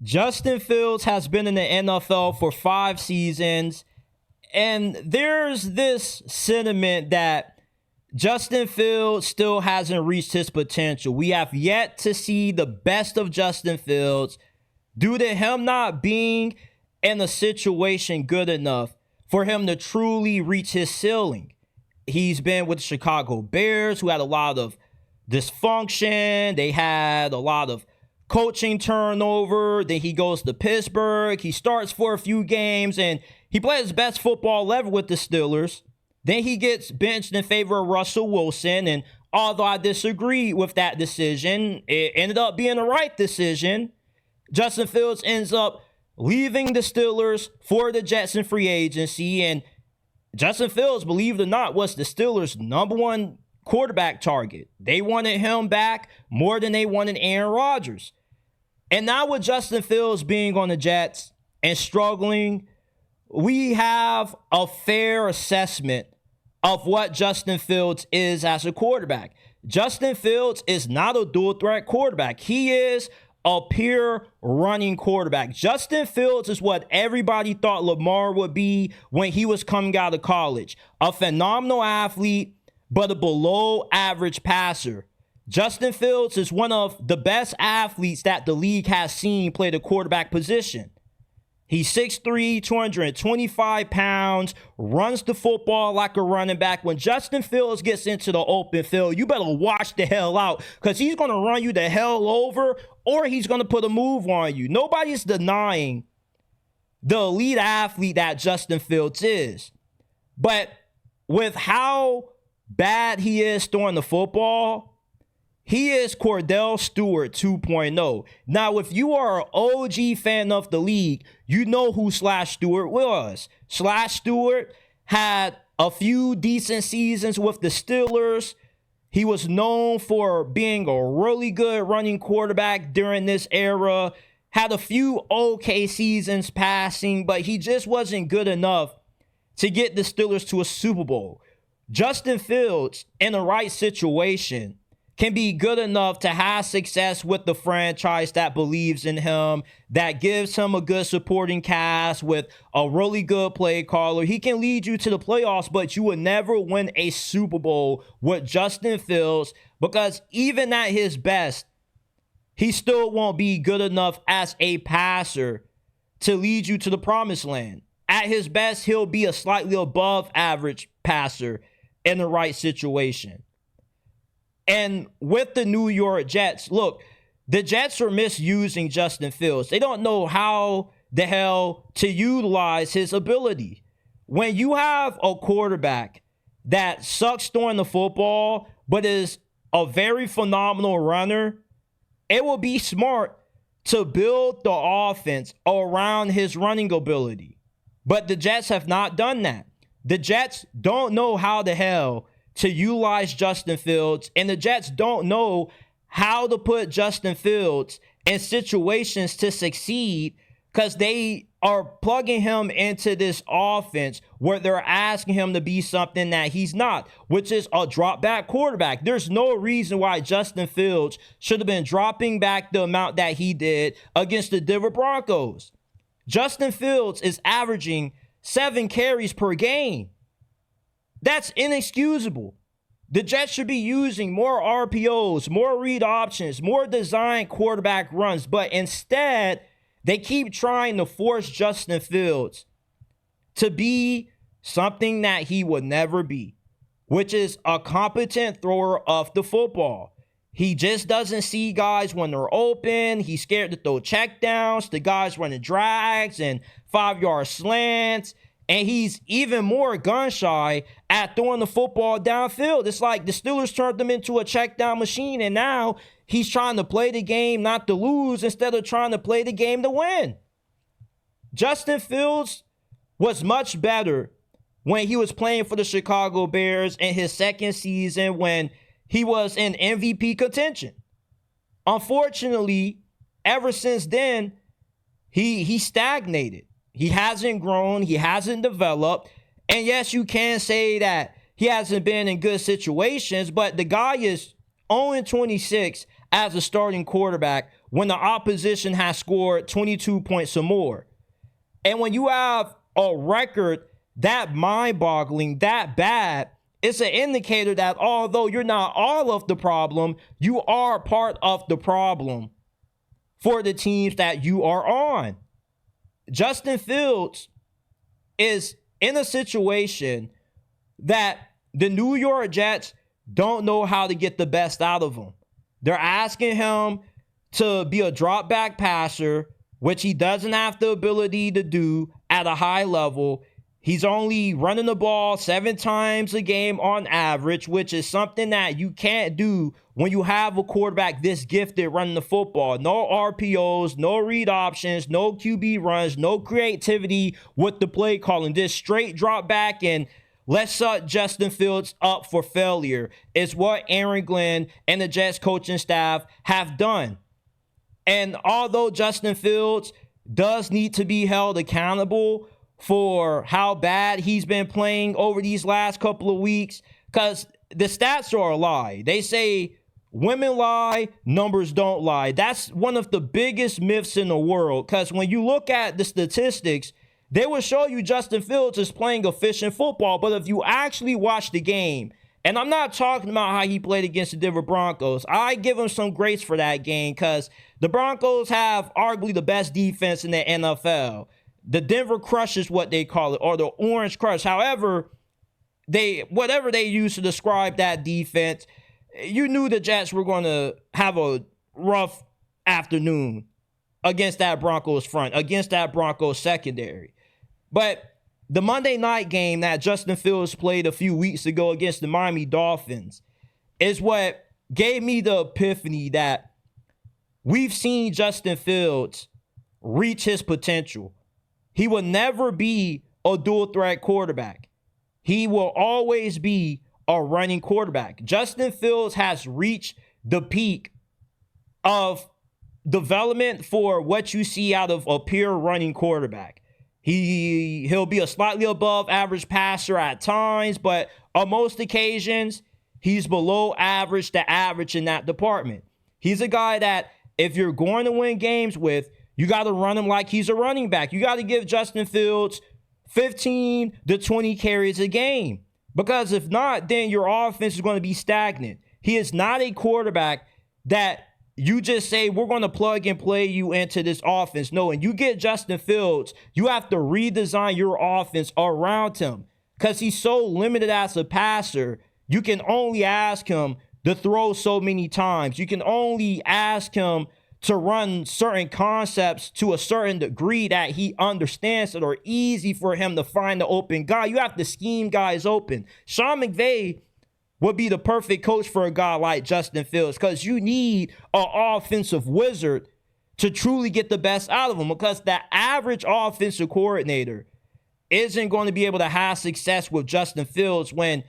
Justin Fields has been in the NFL for 5 seasons, and there's this sentiment that Justin Fields still hasn't reached his potential. We have yet to see the best of Justin Fields due to him not being in a situation good enough for him to truly reach his ceiling. He's been with the Chicago Bears, who had a lot of dysfunction. They had a lot of coaching turnover. Then he goes to Pittsburgh. He starts for a few games, and he played his best football ever with the Steelers. Then he gets benched in favor of Russell Wilson, and although I disagree with that decision, it ended up being the right decision. Justin Fields ends up leaving the Steelers for the Jets in free agency, and Justin Fields, believe it or not, was the Steelers' #1 quarterback target. They wanted him back more than they wanted Aaron Rodgers. And now with Justin Fields being on the Jets and struggling, we have a fair assessment of what Justin Fields is as a quarterback. Justin Fields is not a dual threat quarterback. He is a pure running quarterback. Justin Fields is what everybody thought Lamar would be when he was coming out of college. A phenomenal athlete, but a below average passer. Justin Fields is one of the best athletes that the league has seen play the quarterback position. He's 6'3", 225 pounds, runs the football like a running back. When Justin Fields gets into the open field, you better watch the hell out, because he's going to run you the hell over, or he's going to put a move on you. Nobody's denying the elite athlete that Justin Fields is. But with how bad he is throwing the football, he is Kordell Stewart 2.0. Now, if you are an OG fan of the league, you know who Slash Stewart was. Slash Stewart had a few decent seasons with the Steelers. He was known for being a really good running quarterback during this era. Had a few okay seasons passing, but he just wasn't good enough to get the Steelers to a Super Bowl. Justin Fields, in the right situation, can be good enough to have success with the franchise that believes in him, that gives him a good supporting cast with a really good play caller. He can lead you to the playoffs, but you will never win a Super Bowl with Justin Fields, because even at his best, he still won't be good enough as a passer to lead you to the promised land. At his best, he'll be a slightly above average passer in the right situation. And with the New York Jets, look, the Jets are misusing Justin Fields. They don't know how the hell to utilize his ability. When you have a quarterback that sucks throwing the football, but is a very phenomenal runner, it will be smart to build the offense around his running ability. But the Jets have not done that. The Jets don't know how the hell to utilize Justin Fields, and the Jets don't know how to put Justin Fields in situations to succeed, because they are plugging him into this offense where they're asking him to be something that he's not, which is a drop back quarterback. There's no reason why Justin Fields should have been dropping back the amount that he did against the Denver Broncos. Justin Fields is averaging 7 carries per game. That's inexcusable. The Jets should be using more RPOs, more read options, more designed quarterback runs, but instead, they keep trying to force Justin Fields to be something that he would never be, which is a competent thrower of the football. He just doesn't see guys when they're open. He's scared to throw checkdowns to guys running drags and 5-yard slants. And he's even more gun-shy at throwing the football downfield. It's like the Steelers turned him into a check-down machine, and now he's trying to play the game not to lose instead of trying to play the game to win. Justin Fields was much better when he was playing for the Chicago Bears in his second season when he was in MVP contention. Unfortunately, ever since then, he stagnated. He hasn't grown. He hasn't developed. And yes, you can say that he hasn't been in good situations, but the guy is 0-26 as a starting quarterback when the opposition has scored 22 points or more. And when you have a record that mind-boggling, that bad, it's an indicator that although you're not all of the problem, you are part of the problem for the teams that you are on. Justin Fields is in a situation that the New York Jets don't know how to get the best out of him. They're asking him to be a drop back passer, which he doesn't have the ability to do at a high level. He's only running the ball 7 times a game on average, which is something that you can't do when you have a quarterback this gifted running the football. No RPOs, no read options, no QB runs, no creativity with the play calling. Just straight drop back and let's set Justin Fields up for failure is what Aaron Glenn and the Jets coaching staff have done. And although Justin Fields does need to be held accountable for how bad he's been playing over these last couple of weeks, because the stats are a lie. They say women lie, numbers don't lie. That's one of the biggest myths in the world, because when you look at the statistics, they will show you Justin Fields is playing efficient football. But if you actually watch the game, and I'm not talking about how he played against the Denver Broncos, I give him some grace for that game because the Broncos have arguably the best defense in the NFL. The Denver Crush is what they call it, or the Orange Crush. However, whatever they use to describe that defense, you knew the Jets were going to have a rough afternoon against that Broncos front, against that Broncos secondary. But the Monday night game that Justin Fields played a few weeks ago against the Miami Dolphins is what gave me the epiphany that we've seen Justin Fields reach his potential. He will never be a dual threat quarterback. He will always be a running quarterback. Justin Fields has reached the peak of development for what you see out of a pure running quarterback. He'll be a slightly above average passer at times, but on most occasions, he's below average to average in that department. He's a guy that if you're going to win games with, you got to run him like he's a running back. You got to give Justin Fields 15 to 20 carries a game, because if not, then your offense is going to be stagnant. He is not a quarterback that you just say, we're going to plug and play you into this offense. No, and you get Justin Fields, you have to redesign your offense around him because he's so limited as a passer. You can only ask him to throw so many times. You can only ask him to run certain concepts to a certain degree that he understands that are easy for him to find the open guy. You have to scheme guys open. Sean McVay would be the perfect coach for a guy like Justin Fields because you need an offensive wizard to truly get the best out of him, because the average offensive coordinator isn't going to be able to have success with Justin Fields when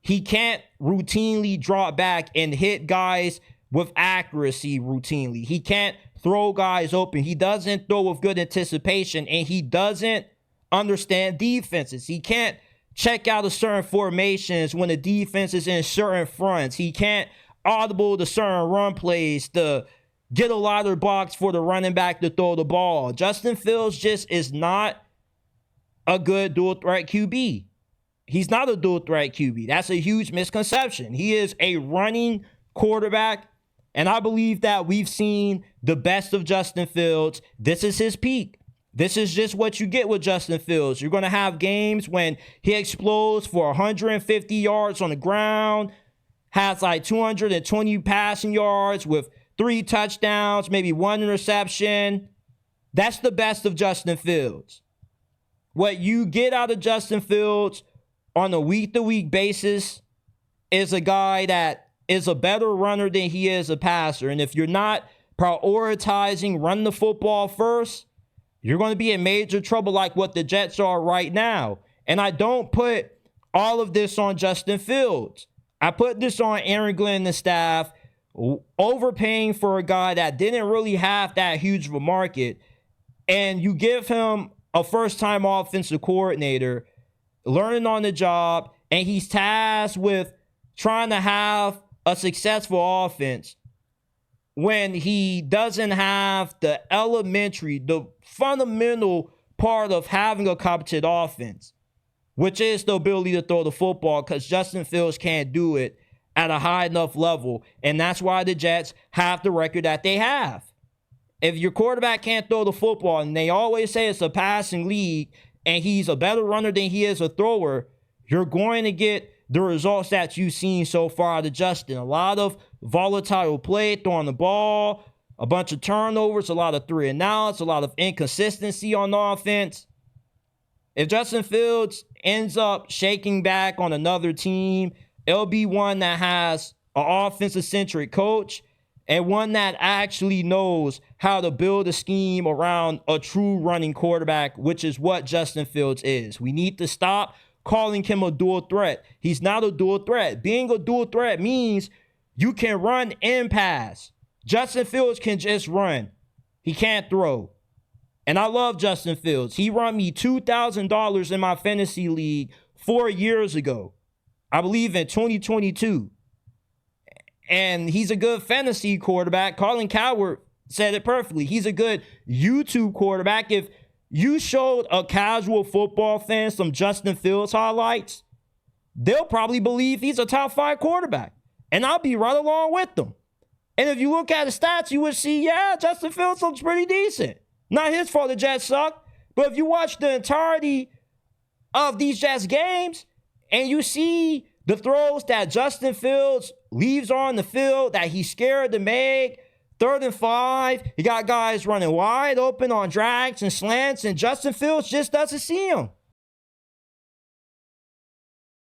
he can't routinely drop back and hit guys with accuracy routinely. He can't throw guys open. He doesn't throw with good anticipation, and he doesn't understand defenses. He can't check out of certain formations when the defense is in certain fronts. He can't audible to certain run plays to get a lot of blocks for the running back to throw the ball. Justin Fields just is not a good dual threat QB. He's not a dual threat QB. That's a huge misconception. He is a running quarterback, and I believe that we've seen the best of Justin Fields. This is his peak. This is just what you get with Justin Fields. You're going to have games when he explodes for 150 yards on the ground, has like 220 passing yards with 3 touchdowns, maybe 1 interception. That's the best of Justin Fields. What you get out of Justin Fields on a week-to-week basis is a guy that is a better runner than he is a passer. And if you're not prioritizing running the football first, you're going to be in major trouble like what the Jets are right now. And I don't put all of this on Justin Fields. I put this on Aaron Glenn and the staff, overpaying for a guy that didn't really have that huge of a market. And you give him a first-time offensive coordinator, learning on the job, and he's tasked with trying to have a successful offense when he doesn't have the fundamental part of having a competent offense, which is the ability to throw the football, because Justin Fields can't do it at a high enough level. And that's why the Jets have the record that they have. If your quarterback can't throw the football, and they always say it's a passing league, and he's a better runner than he is a thrower, you're going to get the results that you've seen so far out of Justin. A lot of volatile play, throwing the ball, a bunch of turnovers, a lot of 3-and-outs, a lot of inconsistency on offense. If Justin Fields ends up shaking back on another team, it'll be one that has an offensive-centric coach and one that actually knows how to build a scheme around a true running quarterback, which is what Justin Fields is. We need to stop calling him a dual threat. He's not a dual threat. Being a dual threat means you can run and pass. Justin Fields can just run. He can't throw. And I love Justin Fields. He won me $2,000 in my fantasy league 4 years ago. I believe in 2022. And he's a good fantasy quarterback. Colin Cowherd said it perfectly. He's a good YouTube quarterback. If you showed a casual football fan some Justin Fields highlights, they'll probably believe he's a top 5 quarterback. And I'll be right along with them. And if you look at the stats, you would see, yeah, Justin Fields looks pretty decent. Not his fault the Jets suck. But if you watch the entirety of these Jets games and you see the throws that Justin Fields leaves on the field that he's scared to make, 3rd and 5, you got guys running wide open on drags and slants, and Justin Fields just doesn't see them.